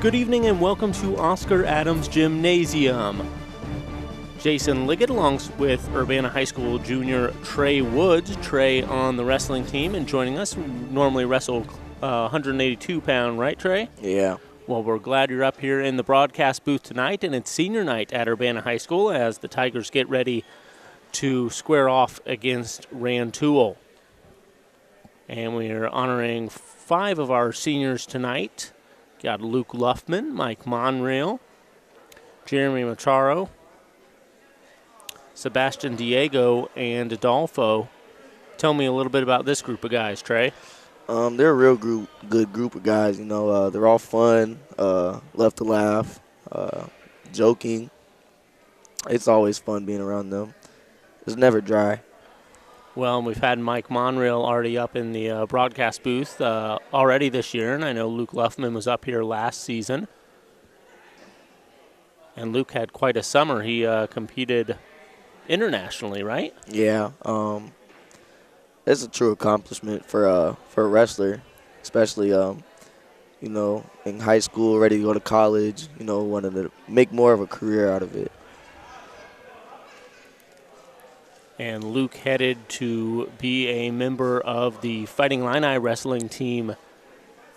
Good evening and welcome to Oscar Adams Gymnasium. Jason Liggett along with Urbana High School junior Trae Woods. Trae on the wrestling team and joining us. Normally wrestle 182-pound, right, Trae? Yeah. Well, we're glad you're up here in the broadcast booth tonight, and it's senior night at Urbana High School as the Tigers get ready to square off against Rantoul. And we are honoring 5 of our seniors tonight. Got Luke Luffman, Mike Monreal, Jeremy Macharo, Sebastian Diego, and Adolfo. Tell me a little bit about this group of guys, Trae. They're a real good group of guys. You know, they're all fun, love to laugh, joking. It's always fun being around them. It's never dry. Well, we've had Mike Monreal already up in the broadcast booth already this year, and I know Luke Luffman was up here last season. And Luke had quite a summer. He competed internationally, right? Yeah. It's a true accomplishment for a wrestler, especially you know, in high school, ready to go to college. You know, wanting to make more of a career out of it. And Luke headed to be a member of the Fighting Illini wrestling team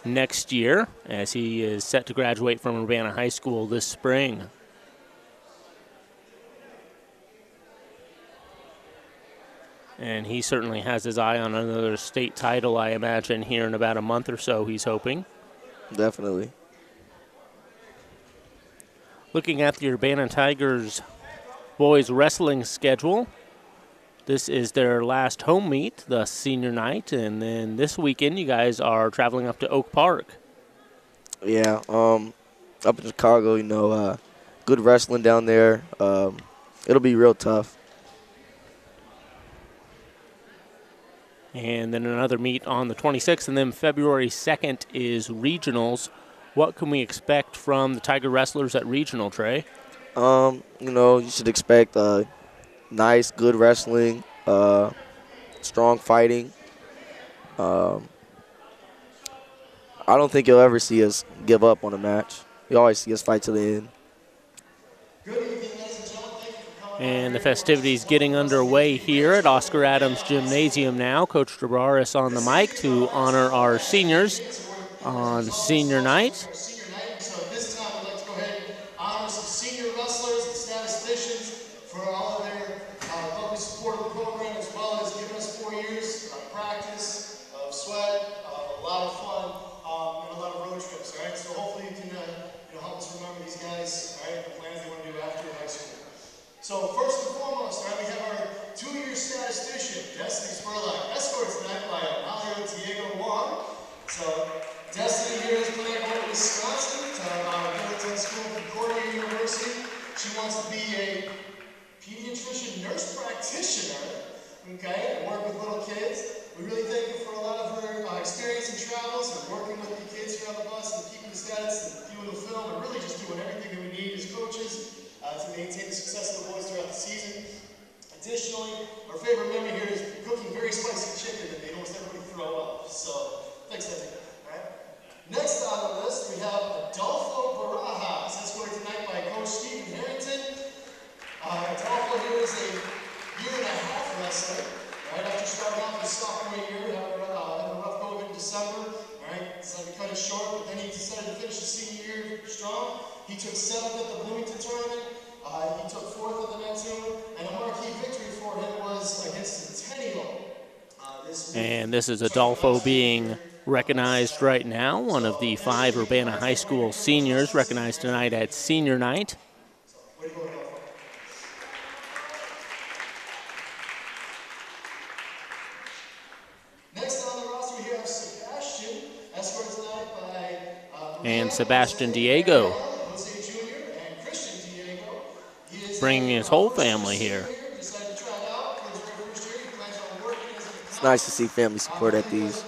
next year as he is set to graduate from Urbana High School this spring. And he certainly has his eye on another state title, I imagine, here in about a month or so, he's hoping. Definitely. Looking at the Urbana Tigers boys wrestling schedule, this is their last home meet, the senior night, and then this weekend you guys are traveling up to Oak Park. Yeah, up in Chicago, you know, good wrestling down there. It'll be real tough. And then another meet on the 26th, and then February 2nd is regionals. What can we expect from the Tiger wrestlers at regional, Trae? You know, you should expect nice, good wrestling, strong fighting. I don't think you'll ever see us give up on a match. You always see us fight to the end. And the festivities getting underway here at Oscar Adams Gymnasium now. Coach Drabaris on the mic to honor our seniors on senior night. So at this time, I'd like to go ahead and honor some senior wrestlers and statisticians for all of their lovely support of the program, as well as giving us 4 years of practice, of sweat, of a lot of fun, and a lot of road trips. All right, so hopefully you can help us remember these guys, all right, the plans they want to do after high school. So first and foremost, all right, we have our 2-year statistician, Destiny Spurlock, escorted tonight by Mario Diego Wong. So Destiny here is playing over Wisconsin to Military School of Concordia University. She wants to be a pediatrician nurse practitioner, okay, and work with little kids. We really thank you for a lot of her experience and travels and working with the kids here on the bus and keeping the stats and doing the film and really just doing everything that we need as coaches to maintain the success of the boys throughout the season. Additionally, our favorite memory here is cooking very spicy chicken that made almost everybody throw up. So, thanks, Destiny. Next on the list, we have Adolfo Barajas, escorted tonight by Coach Stephen Harrington. Adolfo here is a 1.5-year wrestler, right? After starting off his sophomore year, having a rough go of it in December, all right? Decided to cut it short, but then he decided to finish the senior year strong. He took 7th at the Bloomington tournament. He took 4th at the Rantoul, and a marquee victory for him was against Centennial. And this is Adolfo being recognized right now, one of the 5 Urbana High School seniors recognized tonight at senior night. Next on the roster, we have Sebastian, escorted tonight by and Sebastian Diego, bringing his whole family here. It's nice to see family support at these.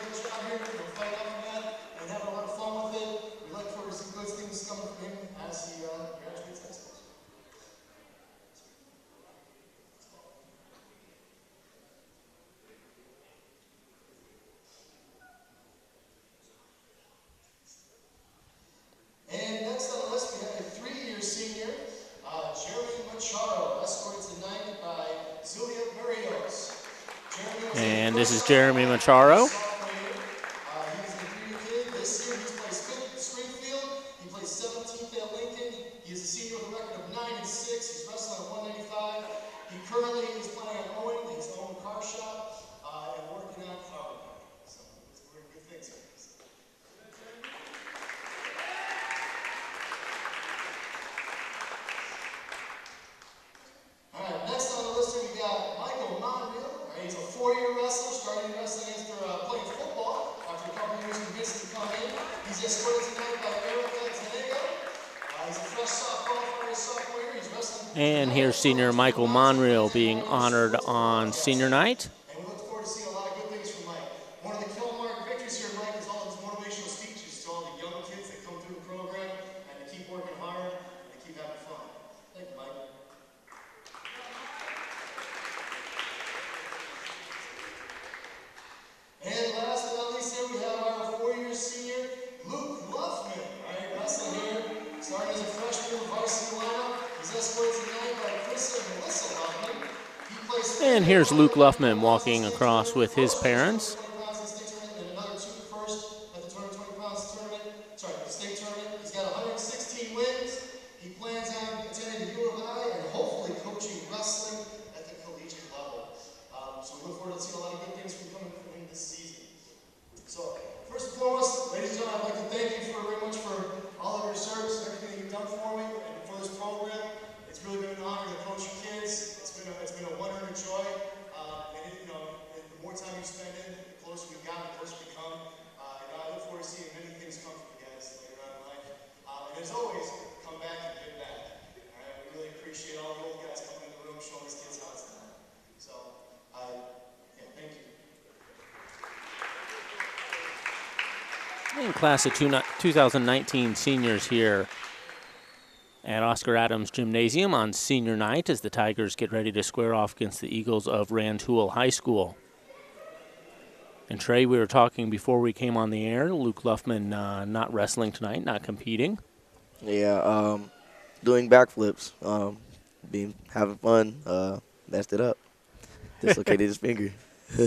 And Machado, escorted tonight by Zulia Berrios. And this is Jeremy Machado. He's a junior kid. This year he plays 5th at Springfield. He plays 17th at Lincoln. He is a senior with a record of 9-6. He's wrestling at 195. He currently is planning on owning his own car shop and working on car repair. So we're doing good things here. All right, next on the list here we got Michael Monreal. He's a 4-year wrestler, starting wrestling after playing football. After a couple years convinced to come in. He's escorted tonight by Liggett Trae Woods. He's a fresh sophomore year. He's wrestling. And here's senior Michael Monreal being honored on senior night. And we look forward to seeing a lot of good things from Mike. One of the Killmark victories here, Mike, is all of his motivational speeches to all the young kids that come through the program and to keep working hard and to keep having fun. Thank you, Mike. And last but not least, here we have our 4-year senior, Luke Luffman. All right, wrestling here, starting as a freshman in varsity lineup. He's escorted tonight by Chris and Melissa Luffman. He plays. And here's Luke Luffman walking across with his parents. And another 2 first at the 220 pounds tournament. Sorry, the state tournament. He's got 116 wins. He plans on attending the Urbana and hopefully coaching wrestling at the collegiate level. So we look forward to seeing a lot of good things coming from him this season. So first and foremost, ladies and gentlemen, I'd like to thank you very much for all of your service and everything that you've done for me and for this program. It's really been an honor to coach your kids. It's been a wonder and a joy. The more time you spend in it, the closer we've gotten, the closer we come. And I look forward to seeing many things come from you guys later on in life. And as always, come back and give back. All right, we really appreciate all the old guys coming in the room, showing these kids how it's done. So, thank you. And class of 2019 seniors here at Oscar Adams Gymnasium on senior night as the Tigers get ready to square off against the Eagles of Rantoul High School. And Trey, we were talking before we came on the air, Luke Luffman not wrestling tonight, not competing. Yeah, doing backflips, having fun, messed it up, dislocated his finger. So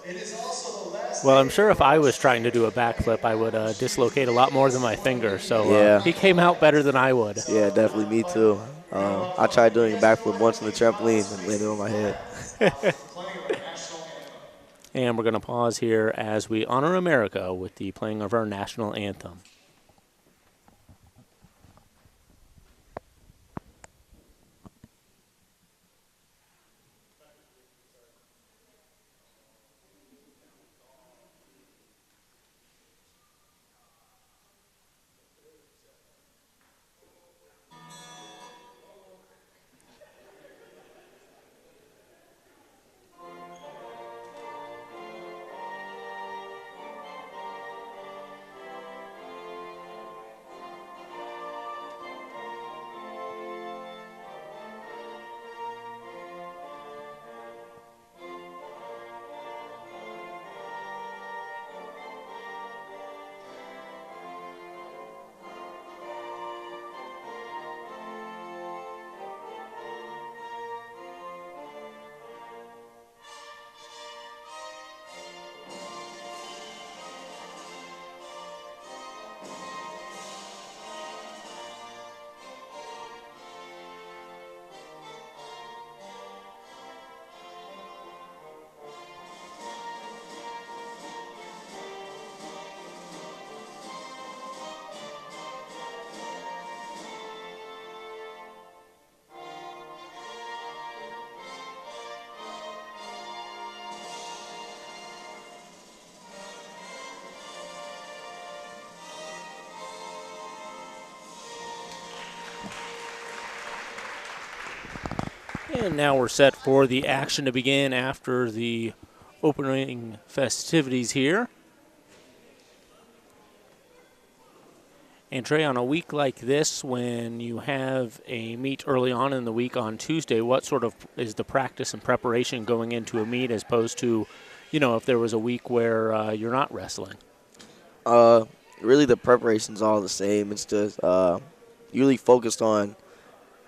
it is also the last. Well, I'm sure if I was trying to do a backflip, I would dislocate a lot more than my finger. So Yeah. he came out better than I would. Yeah, definitely me too. I tried doing a backflip once on the trampoline and landed on my head. And we're going to pause here as we honor America with the playing of our national anthem. And now we're set for the action to begin after the opening festivities here. And Trey, on a week like this, when you have a meet early on in the week on Tuesday, what sort of is the practice and preparation going into a meet as opposed to, if there was a week where you're not wrestling? Really the preparation's all the same. It's just usually focused on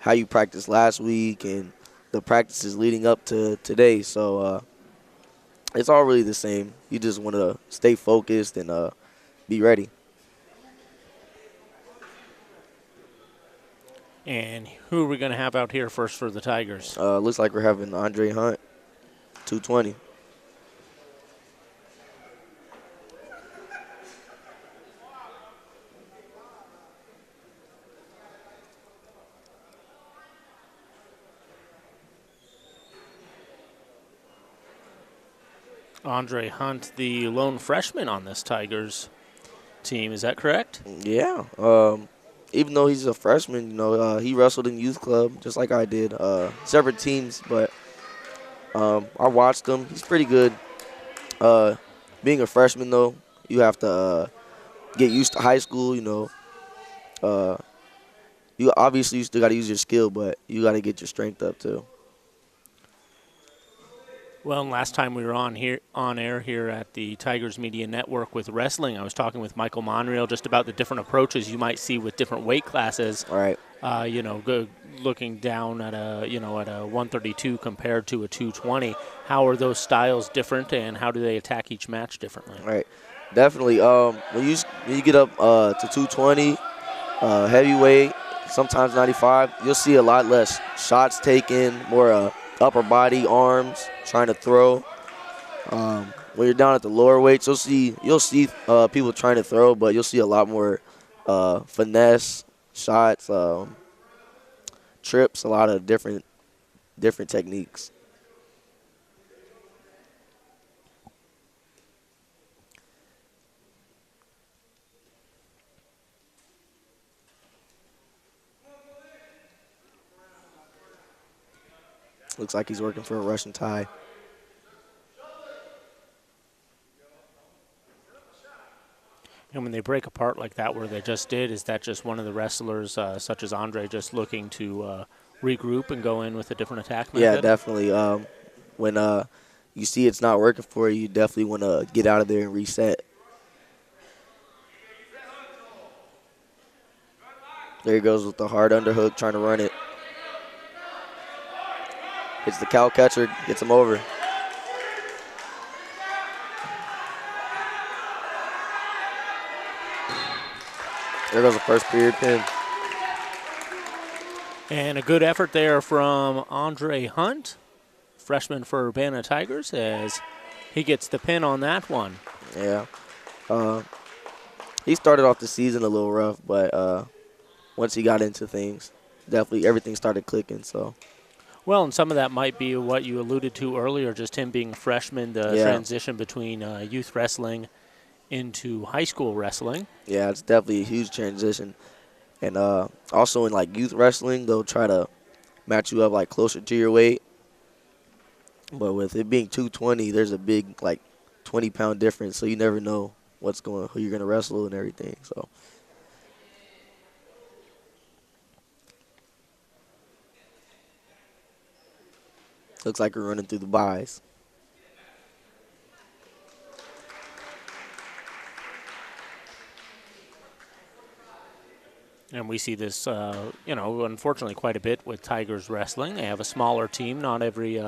how you practiced last week and the practices leading up to today. So it's all really the same. You just want to stay focused and be ready. And who are we going to have out here first for the Tigers? Looks like we're having Andre Hunt, 220. Andre Hunt, the lone freshman on this Tigers team. Is that correct? Yeah. Even though he's a freshman, he wrestled in youth club just like I did. Separate teams, but I watched him. He's pretty good. Being a freshman, though, you have to get used to high school. You obviously you still got to use your skill, but you got to get your strength up too. Well, last time we were on air here at the Tigers Media Network with wrestling, I was talking with Michael Monreal just about the different approaches you might see with different weight classes. All right. Looking down at a 132 compared to a 220. How are those styles different, and how do they attack each match differently? All right. Definitely. When you get up to 220, heavyweight, sometimes 95, you'll see a lot less shots taken, more upper body, arms, trying to throw. When you're down at the lower weights, you'll see people trying to throw, but you'll see a lot more finesse shots, trips, a lot of different techniques. Looks like he's working for a Russian tie. And when they break apart like that, where they just did, is that just one of the wrestlers, such as Andre, just looking to regroup and go in with a different attack method? Yeah, definitely. When you see it's not working for you, you definitely want to get out of there and reset. There he goes with the hard underhook, trying to run it. Hits the cow catcher, gets him over. There goes the first period pin. And a good effort there from Andre Hunt, freshman for Urbana Tigers, as he gets the pin on that one. Yeah. He started off the season a little rough, but once he got into things, definitely everything started clicking. So. Well, and some of that might be what you alluded to earlier, just him being a freshman, the transition between youth wrestling into high school wrestling. Yeah, it's definitely a huge transition. And also in, youth wrestling, they'll try to match you up, closer to your weight. But with it being 220, there's a big, 20-pound difference, so you never know who you're going to wrestle and everything. So. Looks like we're running through the buys. And we see this, unfortunately quite a bit with Tigers wrestling. They have a smaller team. Not every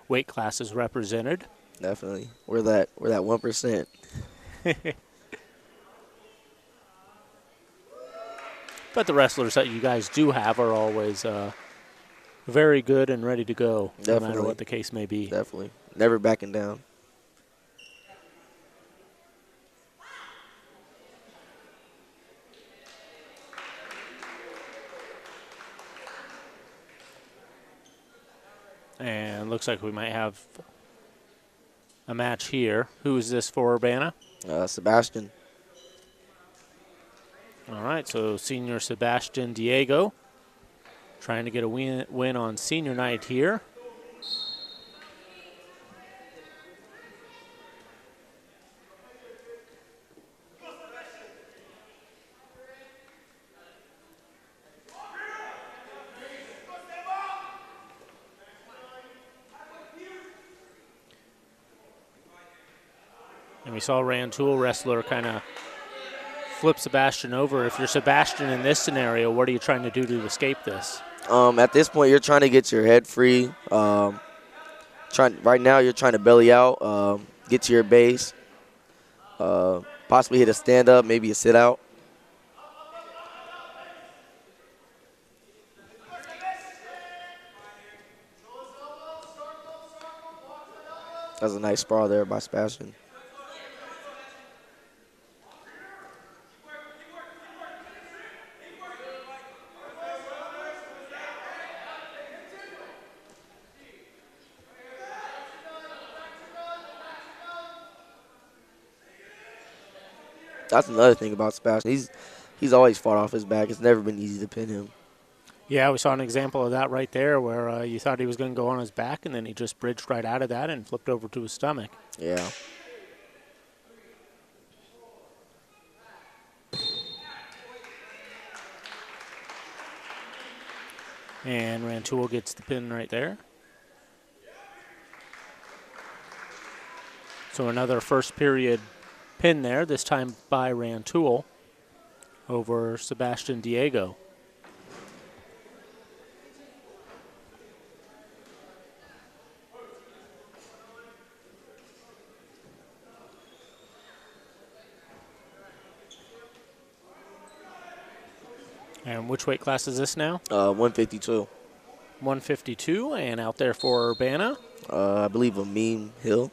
weight class is represented. Definitely. We're that 1%. But the wrestlers that you guys do have are always very good and ready to go, no matter what the case may be. Definitely. Never backing down. And looks like we might have a match here. Who is this for Urbana? Sebastian. All right, so senior Sebastian Diego trying to get a win on senior night here. And we saw Rantoul wrestler kind of flip Sebastian over. If you're Sebastian in this scenario, what are you trying to do to escape this? At this point, you're trying to get your head free. Right now, you're trying to belly out, get to your base, possibly hit a stand-up, maybe a sit-out. That's a nice sprawl there by Sebastian. That's another thing about Sebastian. He's always fought off his back. It's never been easy to pin him. Yeah, we saw an example of that right there where you thought he was going to go on his back, and then he just bridged right out of that and flipped over to his stomach. Yeah. And Rantoul gets the pin right there. So another first period pin there, this time by Rantoul over Sebastian Diego. And which weight class is this now? 152. 152, and out there for Urbana. I believe Amin Hill.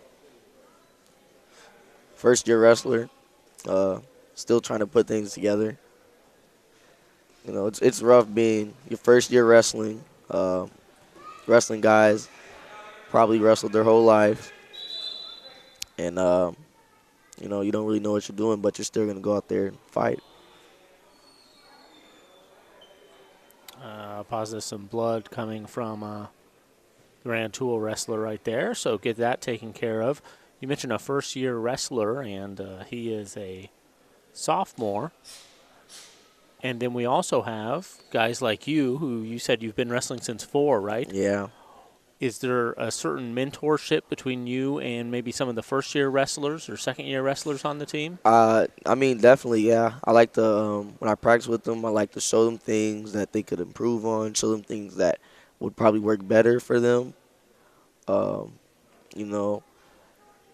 First-year wrestler. Still trying to put things together. You know, it's rough being your first year wrestling. Wrestling guys probably wrestled their whole life. And, you know, you don't really know what you're doing, but you're still going to go out there and fight. Positive some blood coming from the Rantoul wrestler right there, so get that taken care of. You mentioned a first-year wrestler, and he is a sophomore. And then we also have guys like you, who you said you've been wrestling since 4, right? Yeah. Is there a certain mentorship between you and maybe some of the first-year wrestlers or second-year wrestlers on the team? I mean, definitely, yeah. I like to, when I practice with them, I like to show them things that they could improve on, show them things that would probably work better for them. You know,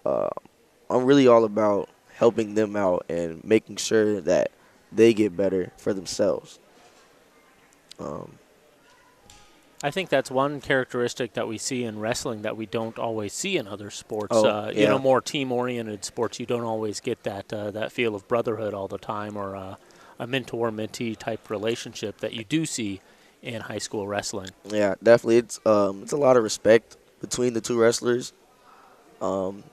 I'm really all about helping them out and making sure that they get better for themselves. I think that's one characteristic that we see in wrestling that we don't always see in other sports. Oh, You yeah. know, more team-oriented sports, you don't always get that feel of brotherhood all the time, or a mentor-mentee type relationship that you do see in high school wrestling. Yeah, definitely. It's a lot of respect between the two wrestlers.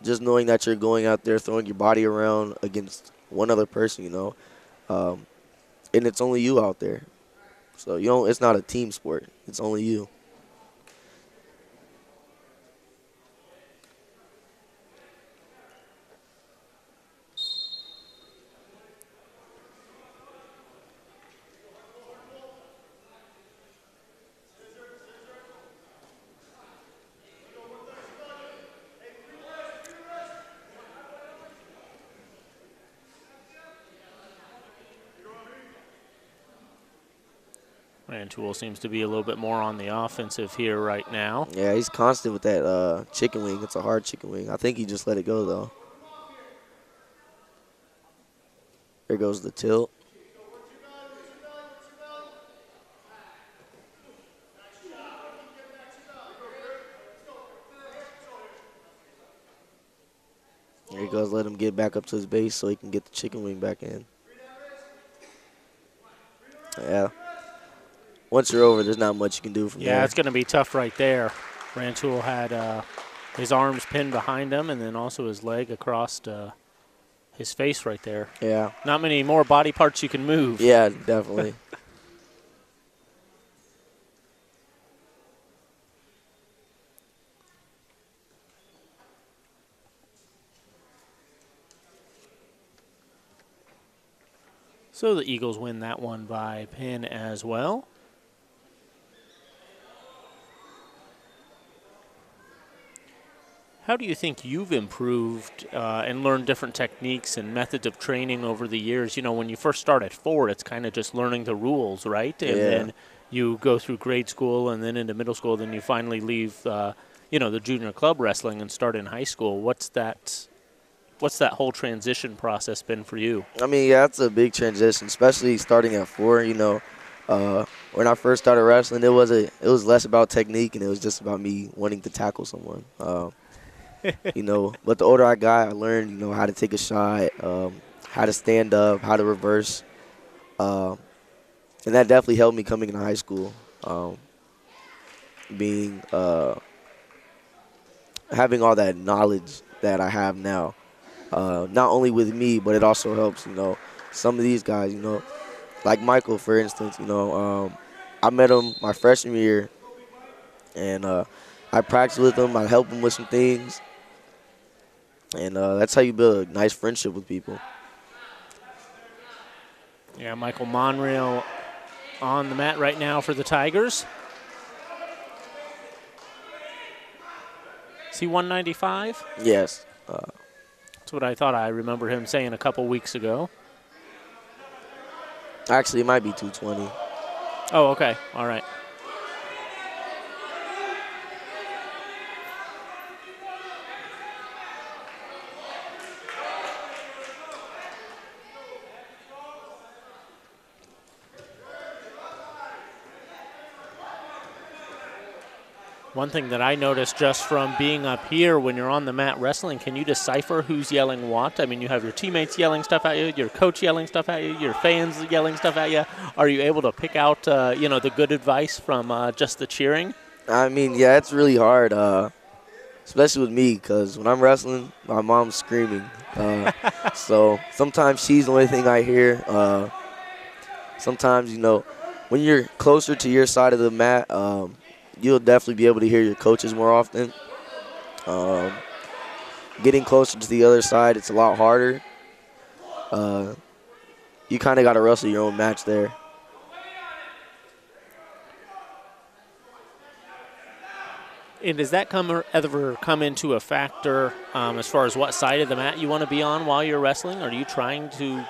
Just knowing that you're going out there throwing your body around against one other person, you know, and it's only you out there. So, you know, it's not a team sport. It's only you. Rantoul seems to be a little bit more on the offensive here right now. Yeah, he's constant with that chicken wing. It's a hard chicken wing. I think he just let it go, though. There goes the tilt. There he goes. Let him get back up to his base so he can get the chicken wing back in. Yeah. Once you're over, there's not much you can do from there. Yeah, it's going to be tough right there. Rantoul had his arms pinned behind him and then also his leg across his face right there. Yeah. Not many more body parts you can move. Yeah, definitely. So the Eagles win that one by pin as well. How do you think you've improved and learned different techniques and methods of training over the years? You know, when you first start at 4, it's kind of just learning the rules, right? And Yeah. then you go through grade school and then into middle school, then you finally leave, the junior club wrestling and start in high school. What's that whole transition process been for you? I mean, yeah, that's a big transition, especially starting at 4. When I first started wrestling, it was less about technique and it was just about me wanting to tackle someone. But the older I got, I learned, how to take a shot, how to stand up, how to reverse. And that definitely helped me coming into high school, having all that knowledge that I have now, not only with me, but it also helps, some of these guys, like Michael, for instance, I met him my freshman year, and I practiced with him. I helped him with some things, and that's how you build a nice friendship with people. Yeah, Michael Monreal on the mat right now for the Tigers. Is he 195? Yes. That's what I thought I remember him saying a couple weeks ago. Actually, it might be 220. Oh, okay. All right. One thing that I noticed just from being up here when you're on the mat wrestling, can you decipher who's yelling what? I mean, you have your teammates yelling stuff at you, your coach yelling stuff at you, your fans yelling stuff at you. Are you able to pick out, the good advice from just the cheering? I mean, yeah, it's really hard, especially with me, because when I'm wrestling, my mom's screaming. So sometimes she's the only thing I hear. Sometimes, when you're closer to your side of the mat, you'll definitely be able to hear your coaches more often. Getting closer to the other side, it's a lot harder. You kind of got to wrestle your own match there. And does that ever come into a factor as far as what side of the mat you want to be on while you're wrestling? Are you trying to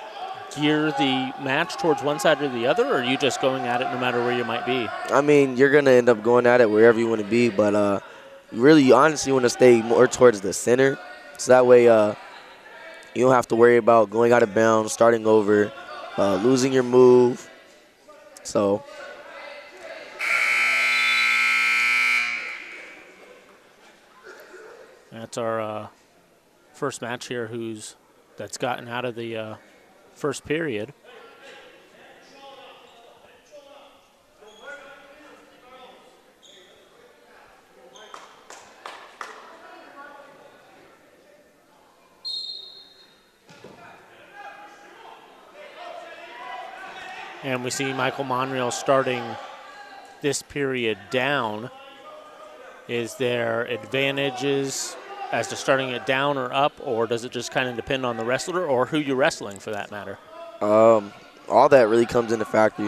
gear the match towards one side or the other, or are you just going at it no matter where you might be? I mean, you're going to end up going at it wherever you want to be, but really, you honestly want to stay more towards the center. So that way you don't have to worry about going out of bounds, starting over, losing your move. So that's our first match here that's gotten out of the first period. And we see Michael Monreal starting this period down. Is there advantages as to starting it down or up, or does it just kind of depend on the wrestler or who you're wrestling for that matter? All that really comes into factor.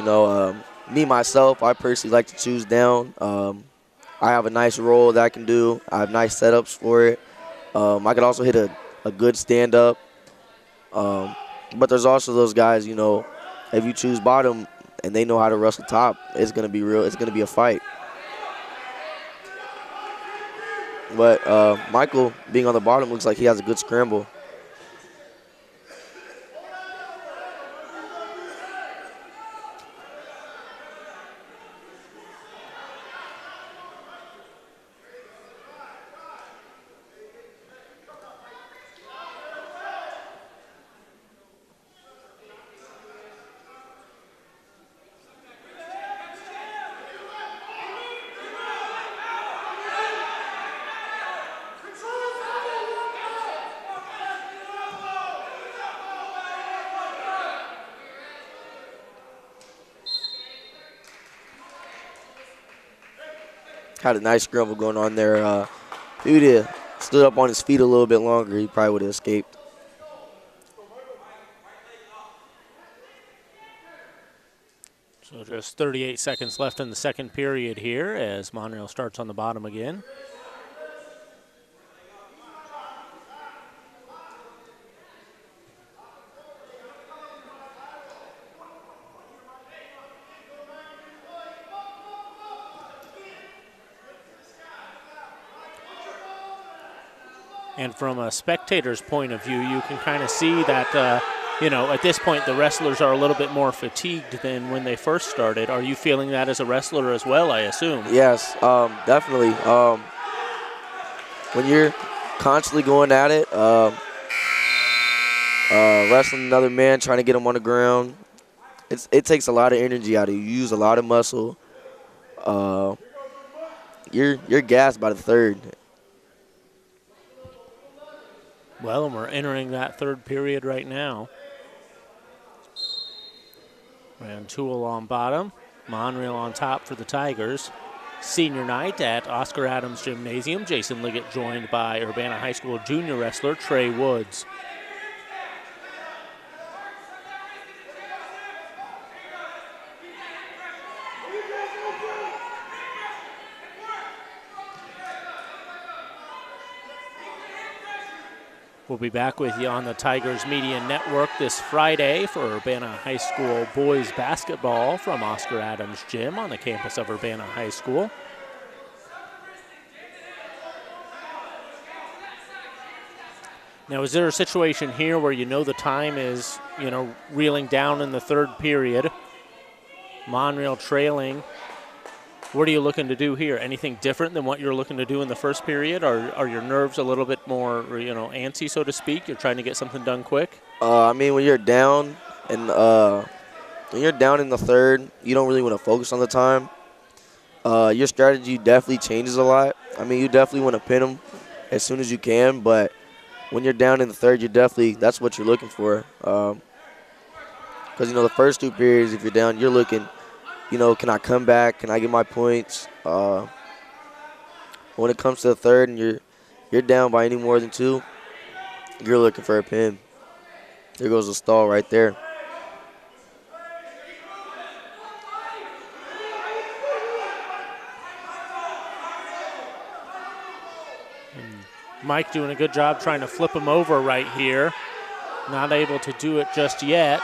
Me, myself, I personally like to choose down. I have a nice roll that I can do. I have nice setups for it. I could also hit a good stand-up. But there's also those guys, if you choose bottom and they know how to wrestle top, it's going to be real. It's going to be a fight. But Michael, being on the bottom, looks like he has a good scramble. Had a nice scramble going on there. If he would have stood up on his feet a little bit longer, he probably would have escaped. So just 38 seconds left in the second period here as Monreal starts on the bottom again. And from a spectator's point of view, you can kind of see that, at this point the wrestlers are a little bit more fatigued than when they first started. Are you feeling that as a wrestler as well, I assume? Yes, definitely. When you're constantly going at it, wrestling another man, trying to get him on the ground, it takes a lot of energy out of you. You use a lot of muscle. You're gassed by the third. Well, and we're entering that third period right now. Rantoul on bottom, Monreal on top for the Tigers. Senior night at Oscar Adams Gymnasium. Jason Liggett joined by Urbana High School junior wrestler Trae Woods. We'll be back with you on the Tigers Media Network this Friday for Urbana High School boys basketball from Oscar Adams Gym on the campus of Urbana High School. Now, is there a situation here where the time is, reeling down in the third period, Monreal trailing? What are you looking to do here? Anything different than what you're looking to do in the first period? Are your nerves a little bit more, antsy, so to speak? You're trying to get something done quick? When you're down and when you're down in the third, you don't really want to focus on the time. Your strategy definitely changes a lot. You definitely want to pin them as soon as you can, but when you're down in the third, that's what you're looking for. Because, the first two periods, if you're down, you're looking, can I come back? Can I get my points? When it comes to the third and you're down by any more than two, you're looking for a pin. There goes the stall right there. Mike doing a good job trying to flip him over right here. Not able to do it just yet.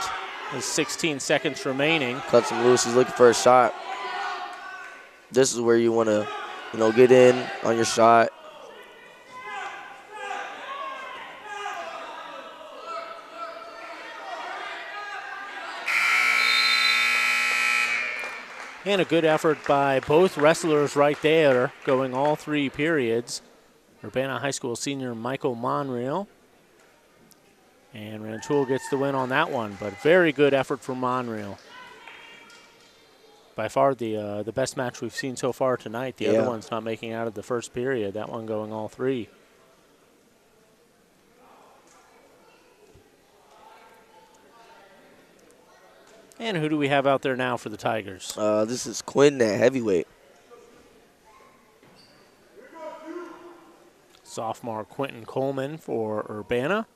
There's 16 seconds remaining. Cuts him loose. He's looking for a shot. This is where you want to, get in on your shot. And a good effort by both wrestlers right there, going all three periods. Urbana High School senior Michael Monreal. And Rantoul gets the win on that one, but very good effort from Monreal. By far the best match we've seen so far tonight. The other one's not making out of the first period. That one going all three. And who do we have out there now for the Tigers? This is Quinn at heavyweight. Sophomore Quentin Coleman for Urbana.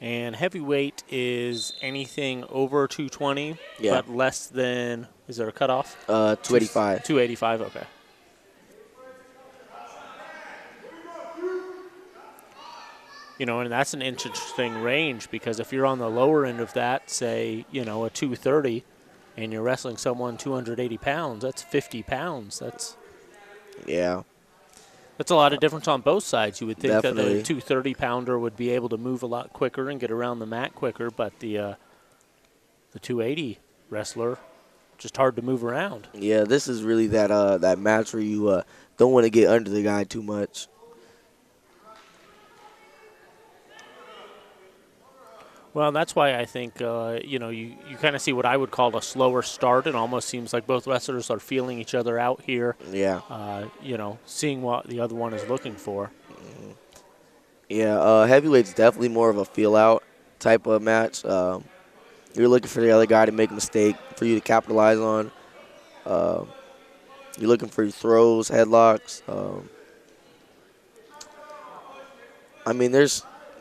And heavyweight is anything over 220, but less than, is there a cutoff? 285. 285, okay. And that's an interesting range because if you're on the lower end of that, say, a 230, and you're wrestling someone 280 pounds, that's 50 pounds. That's a lot of difference on both sides. You would think Definitely. that the 230-pounder would be able to move a lot quicker and get around the mat quicker, but the 280 wrestler, just hard to move around. Yeah, this is really that match where you don't want to get under the guy too much. Well, that's why I think, you kind of see what I would call a slower start. It almost seems like both wrestlers are feeling each other out here. Yeah. Seeing what the other one is looking for. Mm-hmm. Yeah, heavyweight's definitely more of a feel-out type of match. You're looking for the other guy to make a mistake for you to capitalize on. You're looking for throws, headlocks.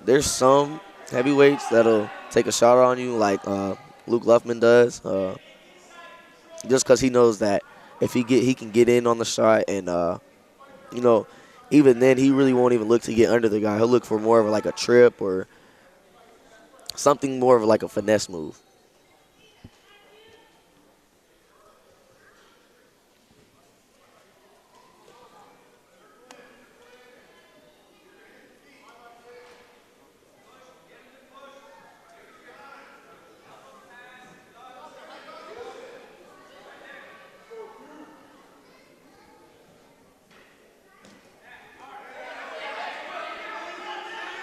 There's some heavyweights that'll take a shot on you like Luke Luffman does, just because he knows that if he can get in on the shot and even then he really won't even look to get under the guy. He'll look for more of like a trip or something more of like a finesse move.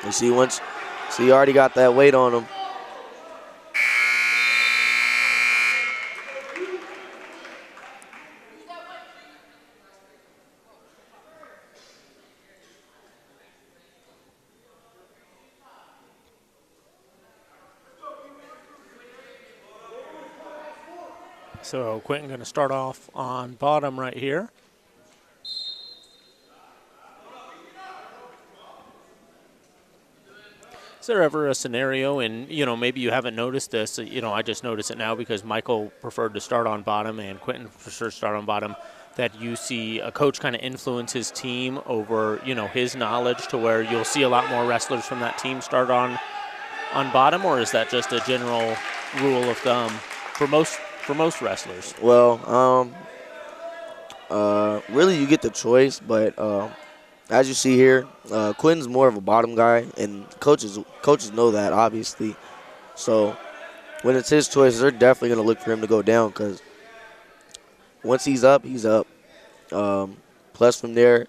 You see, so you already got that weight on him. So Quentin going to start off on bottom right here. Is there ever a scenario, and maybe you haven't noticed this, I just noticed it now because Michael preferred to start on bottom and Quentin preferred to start on bottom, that you see a coach kind of influence his team over, his knowledge to where you'll see a lot more wrestlers from that team start on bottom, or is that just a general rule of thumb for most wrestlers? Well, really you get the choice, but as you see here, Quentin's more of a bottom guy, and coaches know that, obviously. So when it's his choice, they're definitely going to look for him to go down because once he's up, he's up. Plus from there,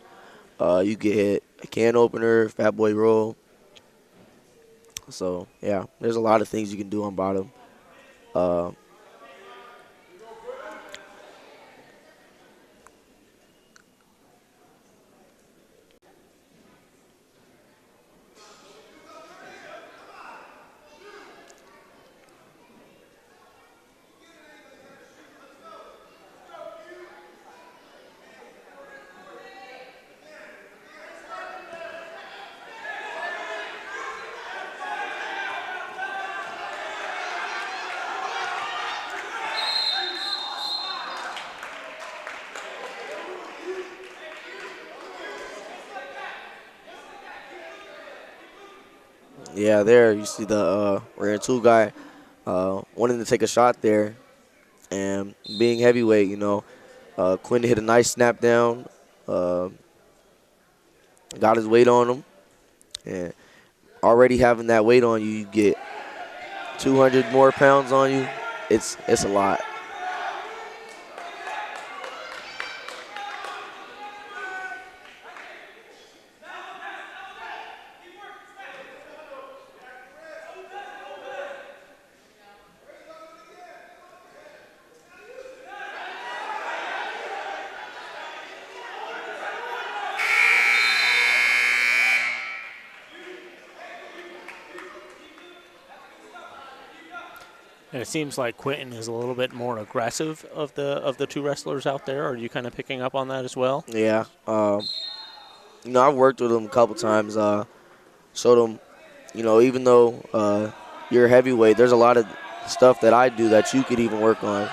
you get hit a can opener, fat boy roll. So, yeah, there's a lot of things you can do on bottom. Yeah, there you see the Rantoul guy wanting to take a shot there, and being heavyweight, Quinn hit a nice snap down, got his weight on him, and already having that weight on you, you get 200 more pounds on you. It's a lot. And it seems like Quentin is a little bit more aggressive of the two wrestlers out there. Are you kind of picking up on that as well? Yeah. I've worked with him a couple times. Showed him, even though you're a heavyweight, there's a lot of stuff that I do that you could even work on.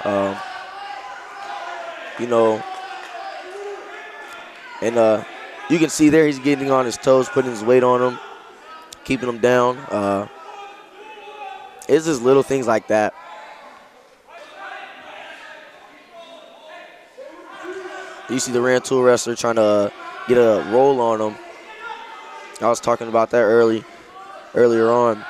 And you can see there he's getting on his toes, putting his weight on him, keeping him down. It's just little things like that. You see the Rantoul wrestler trying to get a roll on him. I was talking about that earlier on.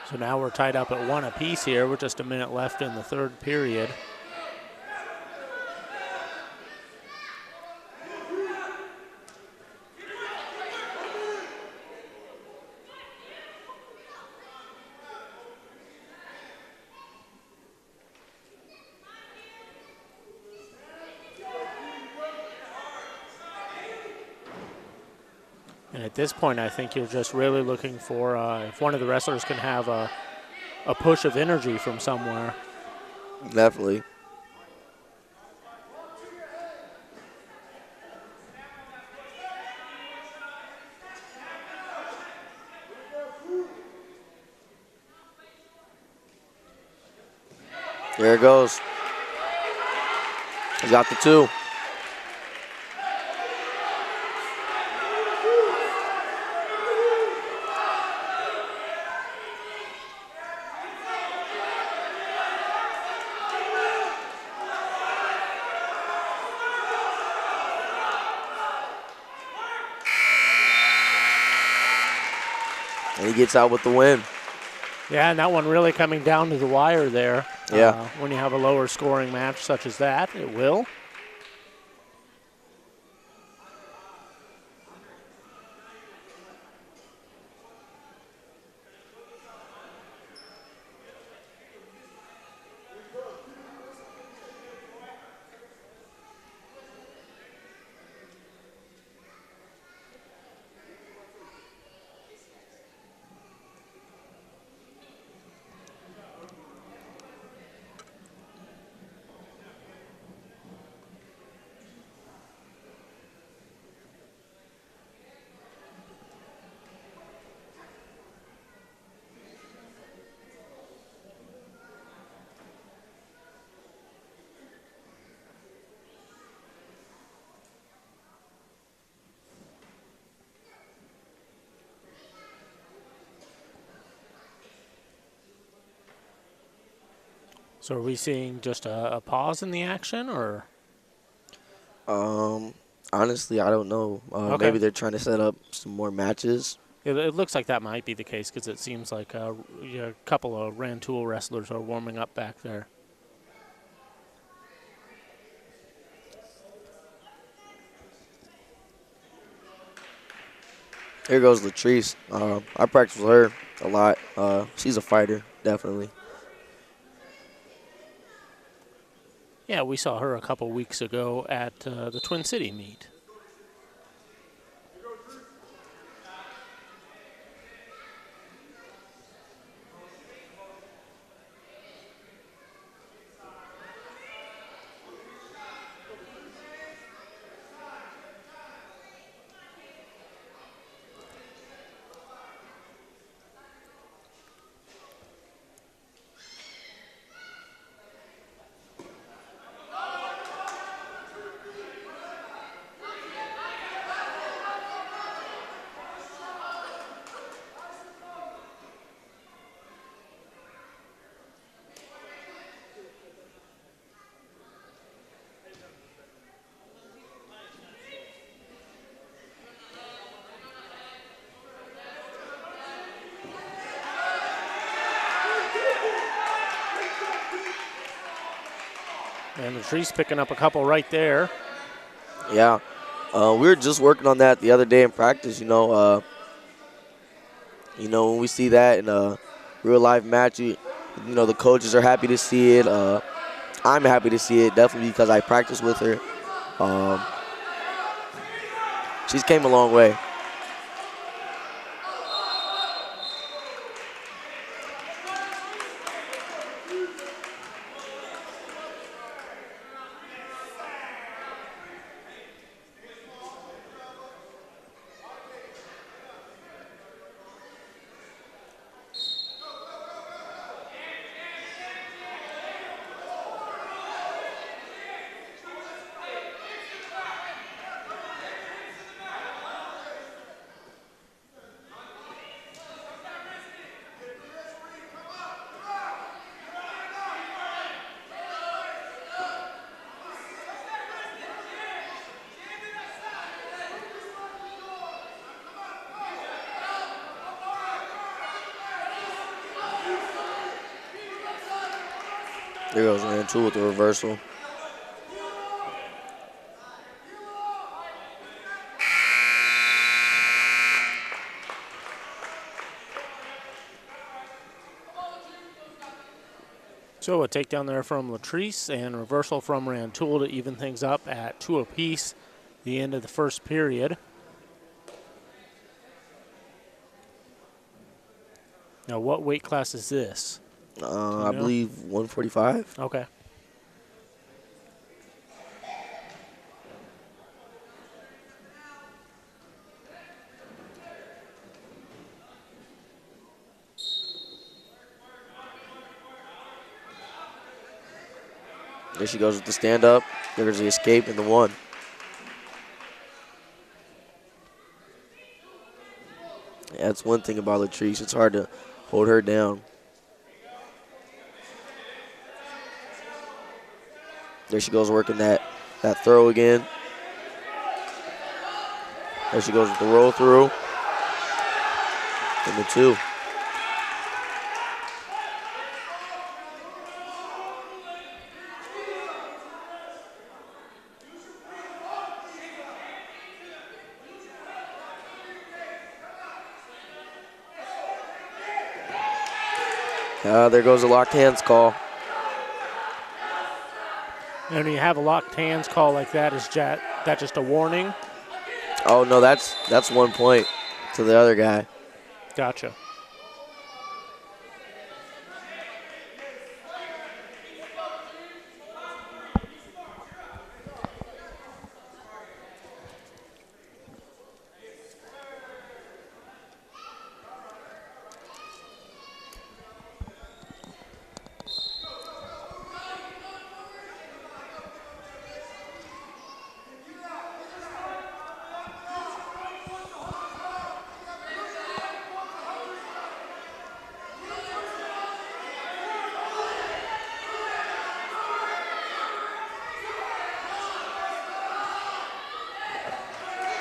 So now we're tied up at 1 apiece here with just a minute left in the third period. And at this point, I think you're just really looking for if one of the wrestlers can have a push of energy from somewhere. Definitely. There it goes. He got the two. And he gets out with the win. Yeah, and that one really coming down to the wire there. Yeah. When you have a lower scoring match such as that, it will. So are we seeing just a pause in the action, or? Honestly, I don't know. Okay. Maybe they're trying to set up some more matches. It looks like that might be the case because it seems like a couple of Rantoul wrestlers are warming up back there. Here goes Latrice. I practice with her a lot. She's a fighter, definitely. Yeah, we saw her a couple weeks ago at the Twin City meet. And Latrice picking up a couple right there. Yeah. We were just working on that the other day in practice, when we see that in a real life match, the coaches are happy to see it. I'm happy to see it, definitely because I practice with her. She's came a long way. There goes Rantoul with the reversal. So a takedown there from Latrice and reversal from Rantoul to even things up at 2 apiece, the end of the first period. Now, what weight class is this? I believe 145. Okay. There she goes with the stand-up. There's the escape and the one. Yeah, that's one thing about Latrice. It's hard to hold her down. There she goes working that throw again. There she goes with the roll through. And the 2. There goes the locked hands call. And when you have a locked hands call like that, is that just a warning? Oh, no, that's 1 point to the other guy. Gotcha.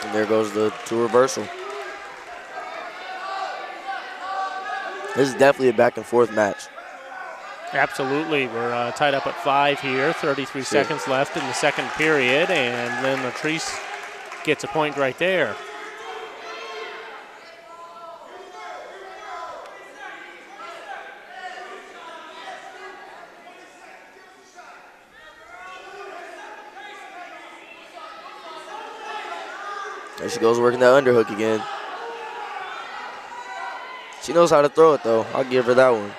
And there goes the 2 reversal. This is definitely a back and forth match. Absolutely. We're tied up at 5 here, 33 seconds left in the second period, and then Latrice gets a point right there. There she goes working that underhook again. She knows how to throw it, though. I'll give her that one.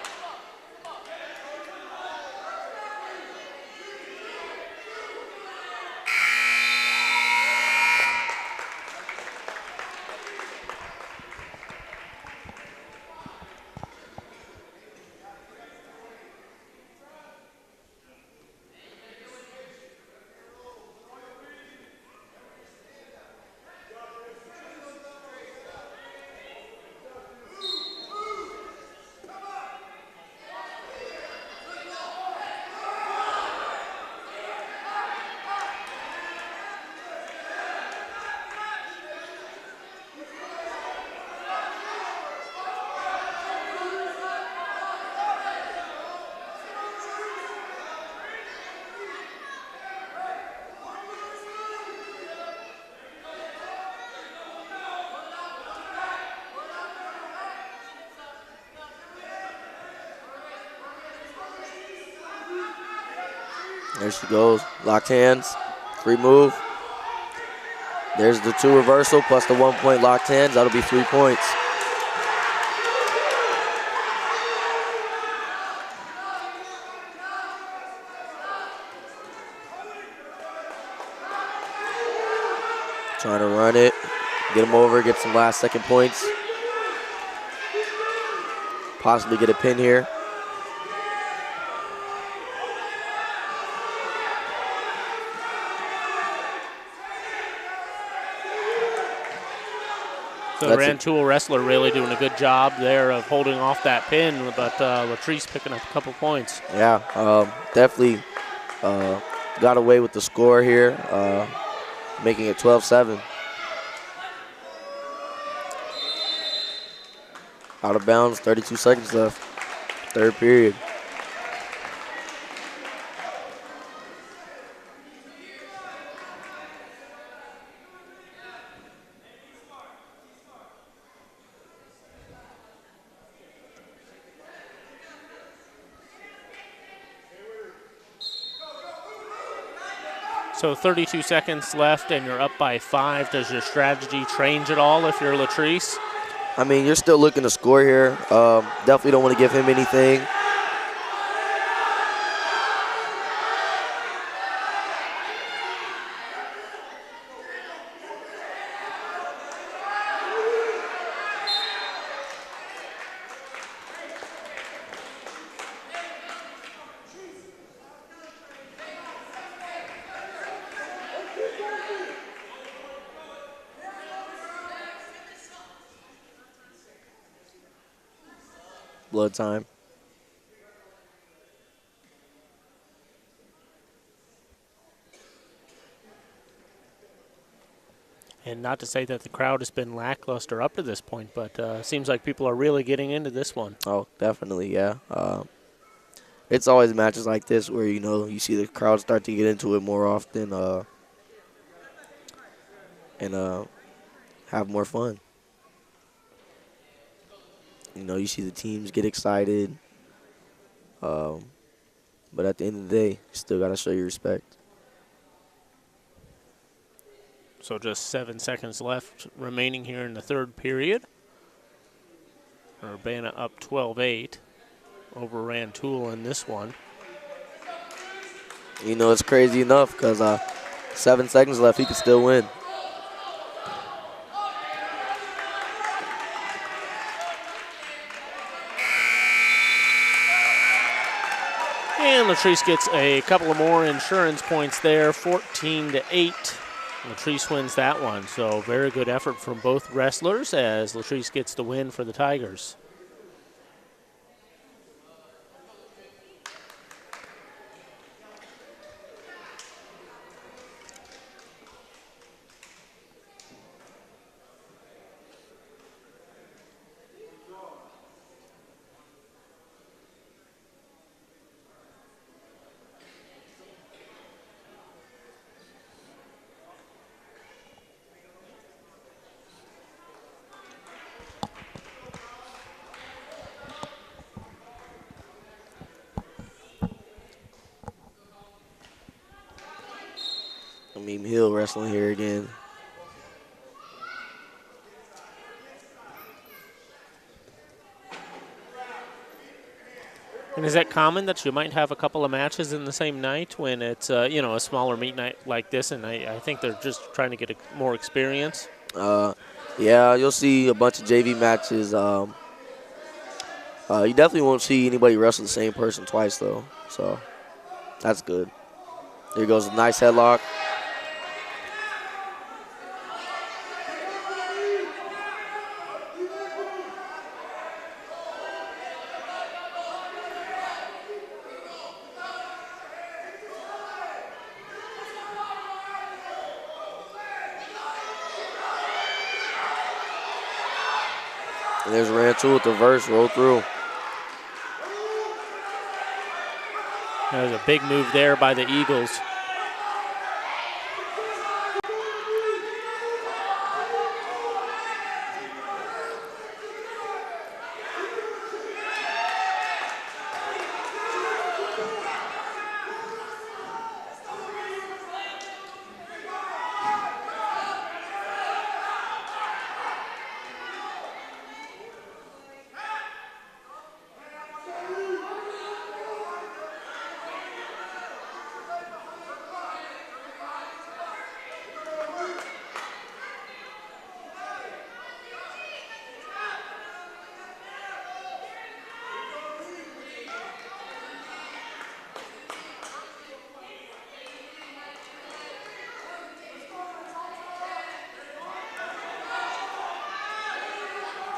There she goes. Locked hands. Free move. There's the 2 reversal plus the 1 point locked hands. That'll be 3 points. Trying to run it. Get him over. Get some last second points. Possibly get a pin here. The Rantoul wrestler really doing a good job there of holding off that pin, but Latrice picking up a couple points. Yeah, definitely got away with the score here, making it 12-7. Out of bounds, 32 seconds left, third period. So 32 seconds left and you're up by 5. Does your strategy change at all if you're Latrice? I mean, you're still looking to score here. Definitely don't want to give him anything. Blood time. And not to say that the crowd has been lackluster up to this point, but seems like people are really getting into this one. Oh, definitely, yeah. It's always matches like this where, you see the crowd start to get into it more often and have more fun. You see the teams get excited. But at the end of the day, you still got to show your respect. So just 7 seconds left remaining here in the third period. Urbana up 12-8 over Rantoul in this one. It's crazy enough because 7 seconds left, he could still win. And Latrice gets a couple of more insurance points there, 14-8. Latrice wins that one, so very good effort from both wrestlers as Latrice gets the win for the Tigers. Hill wrestling here again. And is that common that you might have a couple of matches in the same night when it's, a smaller meet night like this? And I think they're just trying to get more experience. Yeah, you'll see a bunch of JV matches. You definitely won't see anybody wrestle the same person twice, though. So that's good. There goes a nice headlock. And there's Rantoul with the reverse, roll through. There's a big move there by the Eagles.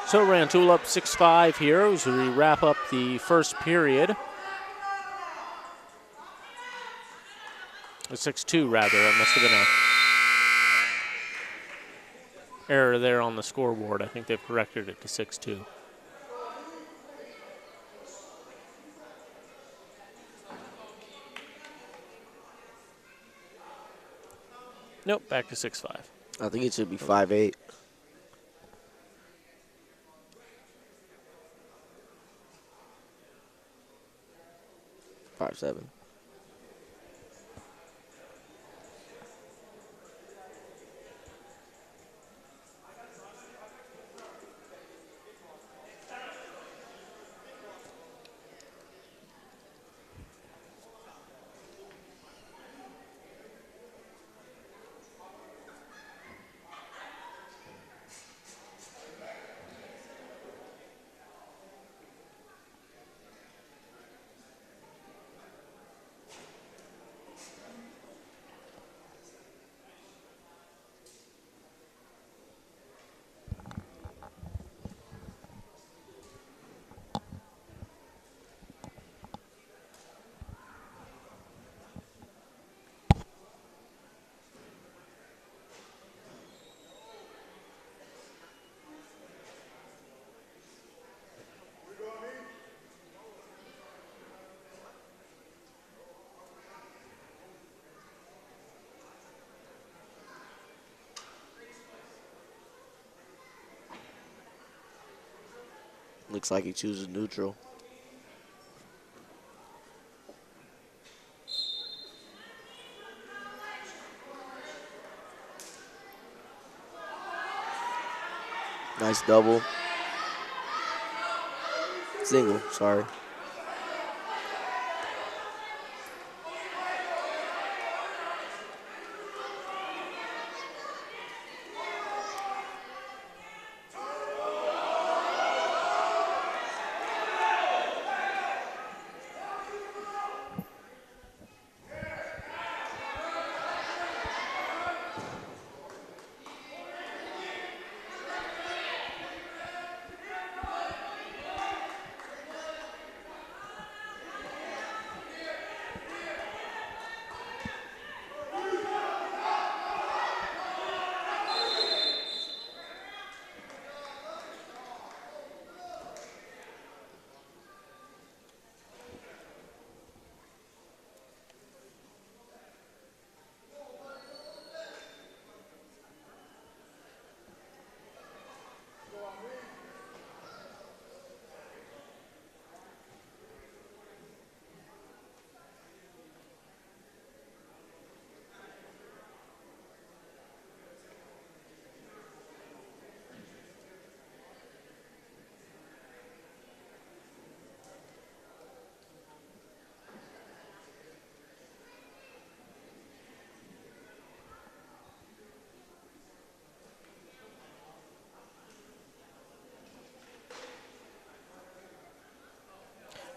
So Rantoul up 6-5 here as we wrap up the first period. 6-2 rather, it must have been a error there on the scoreboard. I think they've corrected it to 6-2. Nope, back to 6-5. I think it should be 5-8. 5-7. Looks like he chooses neutral. Nice double. Single, sorry.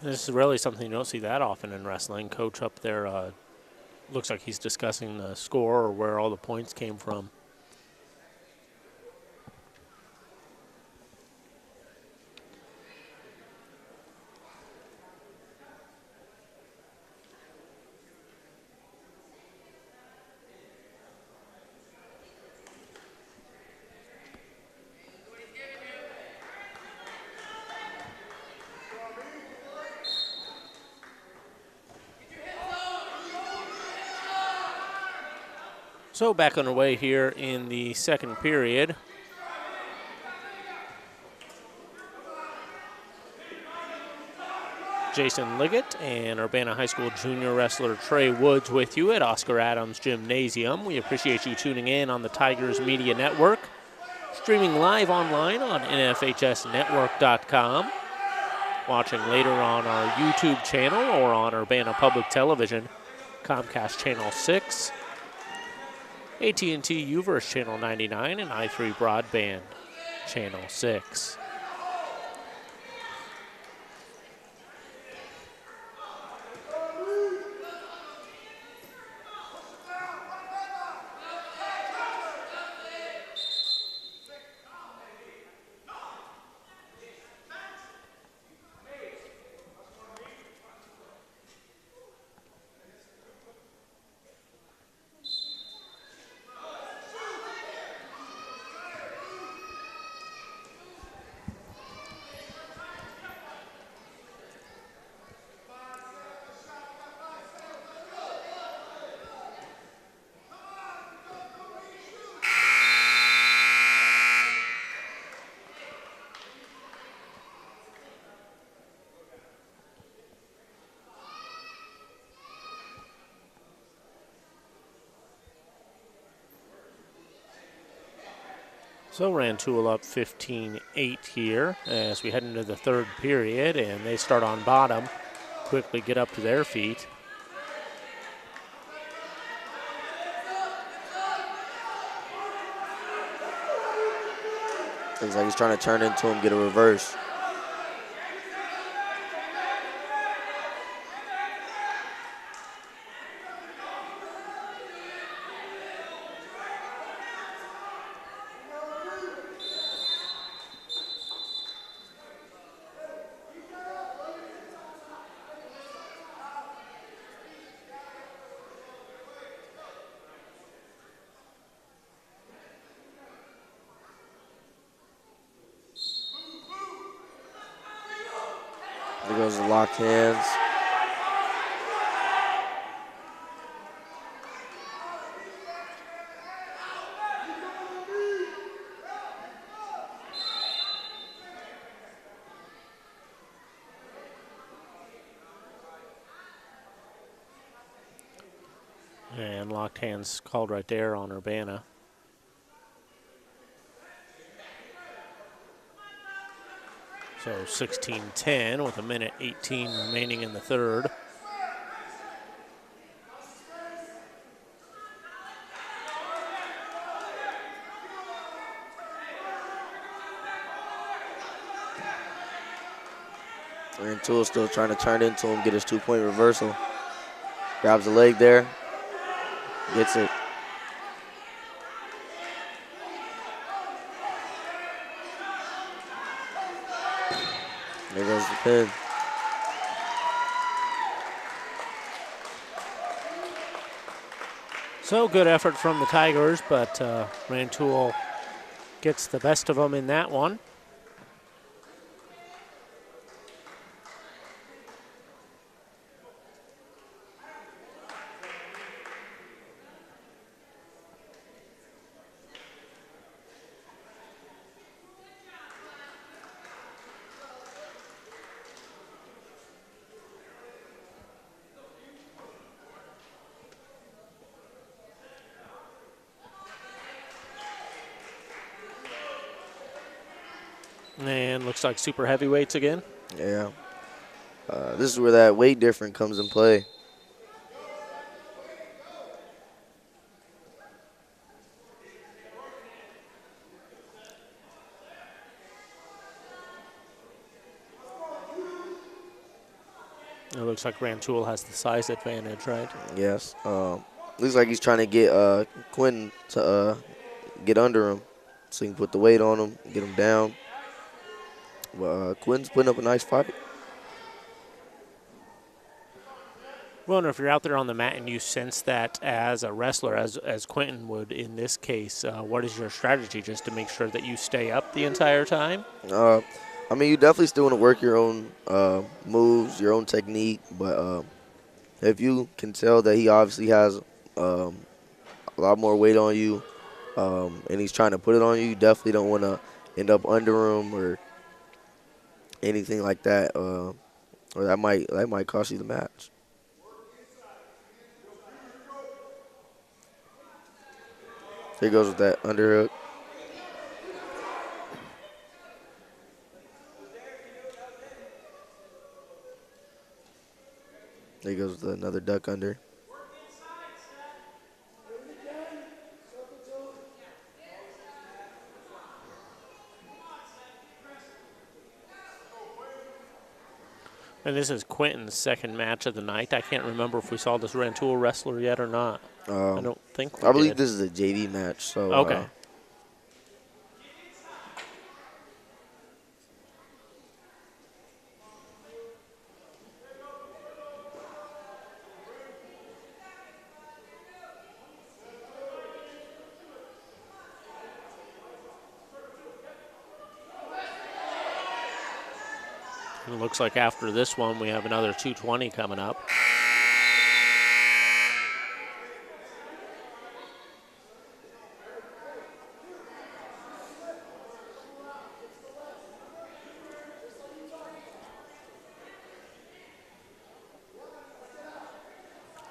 This is really something you don't see that often in wrestling. Coach up there looks like he's discussing the score or where all the points came from. So back underway here in the second period. Jason Liggett and Urbana High School junior wrestler Trae Woods with you at Oscar Adams Gymnasium. We appreciate you tuning in on the Tigers Media Network, streaming live online on nfhsnetwork.com, watching later on our YouTube channel or on Urbana Public Television, Comcast Channel 6, AT&T UVerse Channel 99, and i3 Broadband Channel 6. So Rantoul up 15-8 here as we head into the third period, and they start on bottom, quickly get up to their feet. Looks like he's trying to turn into him, get a reverse. There goes the locked hands. locked hands called right there on Urbana. So 16-10 with 1:18 remaining in the third. Rantoul still trying to turn into him, get his 2-point reversal. Grabs the leg there, gets it. There goes the pin. So good effort from the Tigers, but Rantoul gets the best of them in that one. And looks like super heavyweights again. Yeah. This is where that weight difference comes in play. It looks like Rantoul has the size advantage, right? Yes. Looks like he's trying to get Quinn to get under him so he can put the weight on him, get him down. But Quinn's putting up a nice fight. Wonder if you're out there on the mat and you sense that as a wrestler, as Quentin would in this case, what is your strategy just to make sure that you stay up the entire time? I mean, you definitely still want to work your own moves, your own technique, but if you can tell that he obviously has a lot more weight on you and he's trying to put it on you, you definitely don't want to end up under him or anything like that, or that might cost you the match. There he goes with that underhook. There he goes with another duck under. And this is Quentin's second match of the night. I can't remember if we saw this Rantoul wrestler yet or not. I don't think we I believe did. this is a JV match. So okay. It looks like after this one, we have another 220 coming up.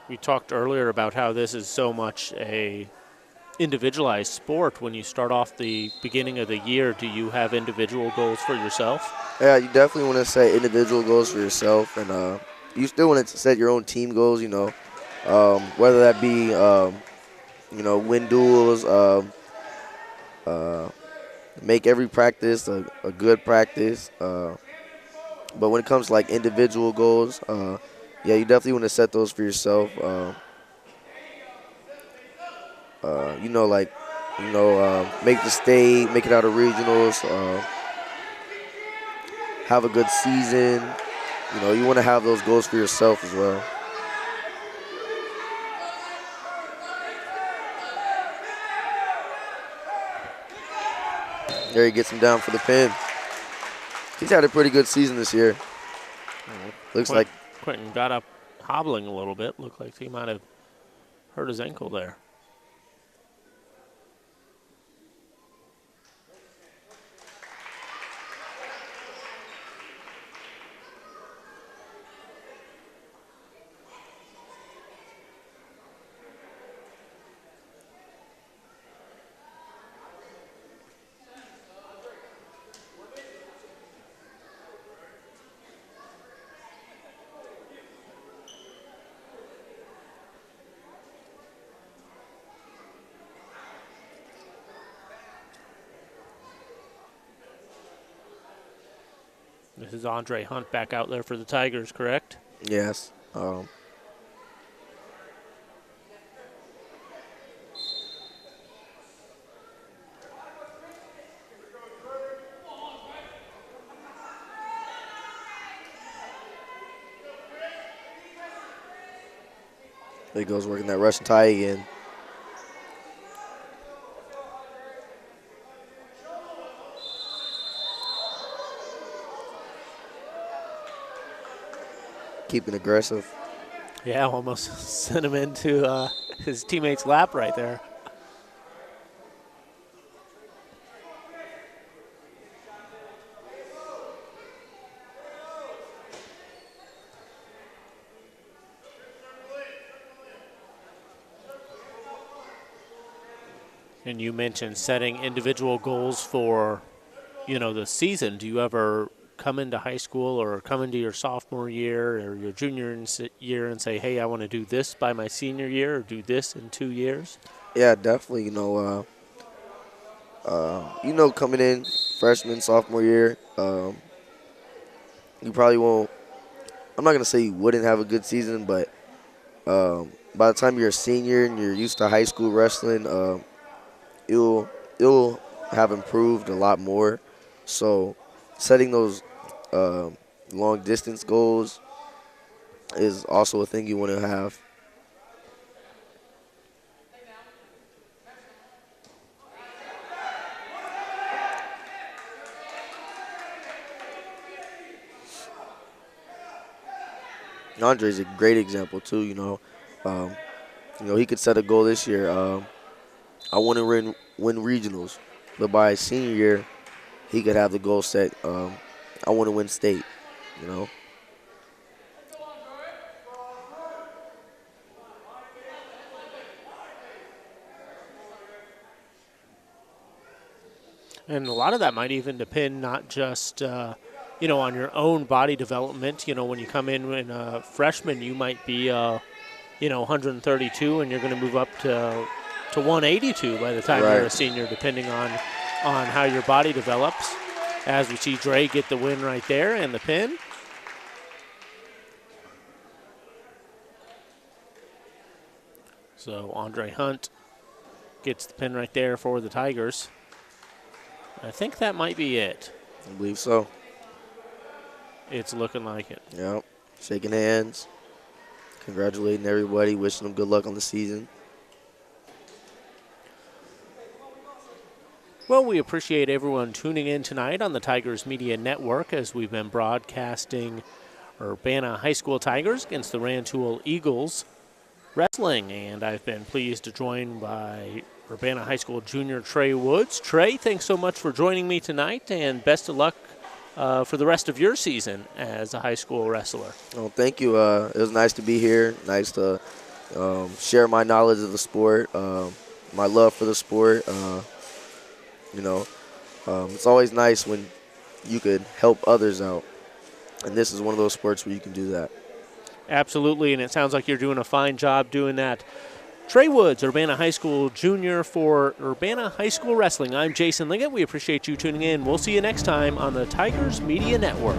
We talked earlier about how this is so much a individualized sport. When you start off the beginning of the year, do you have individual goals for yourself? Yeah, you definitely want to set individual goals for yourself, and you still want to set your own team goals. You know, whether that be win duels, make every practice a good practice. But when it comes to like individual goals, yeah, you definitely want to set those for yourself. Make the state, make it out of regionals, have a good season. You know, you want to have those goals for yourself as well. There he gets him down for the pin. He's had a pretty good season this year. Looks like Quentin got up hobbling a little bit. Looked like he might have hurt his ankle there. This is Andre Hunt back out there for the Tigers, correct? Yes. There he goes working that Russian tie again. Keeping aggressive. Yeah, almost sent him into his teammate's lap right there. And you mentioned setting individual goals for, the season. Do you ever come into high school or come into your sophomore year or your junior year and say, hey, I want to do this by my senior year or do this in 2 years? Yeah, definitely. Coming in freshman, sophomore year, you probably won't. I'm not gonna say you wouldn't have a good season, but by the time you're a senior and you're used to high school wrestling, you'll have improved a lot more. So setting those long distance goals is also a thing you want to have. Andre's a great example too. He could set a goal this year. I want to win regionals, but by his senior year, he could have the goal set. I want to win state. And a lot of that might even depend not just, on your own body development. When you come in a freshman, you might be, 132, and you're going to move up to 182 by the time Right. you're a senior, depending on how your body develops. As we see Dre get the win right there and the pin. So Andre Hunt gets the pin right there for the Tigers. I think that might be it. I believe so. It's looking like it. Yep. Shaking hands, congratulating everybody, wishing them good luck on the season. Well, we appreciate everyone tuning in tonight on the Tigers Media Network as we've been broadcasting Urbana High School Tigers against the Rantoul Eagles wrestling. And I've been pleased to join by Urbana High School junior Trae Woods. Trae, thanks so much for joining me tonight, and best of luck for the rest of your season as a high school wrestler. Oh, thank you. It was nice to be here. Nice to share my knowledge of the sport, my love for the sport. It's always nice when you could help others out, and this is one of those sports where you can do that. Absolutely, and it sounds like you're doing a fine job doing that. Trae Woods, Urbana High School junior for Urbana High School Wrestling. I'm Jason Liggett. We appreciate you tuning in. We'll see you next time on the Tigers Media Network.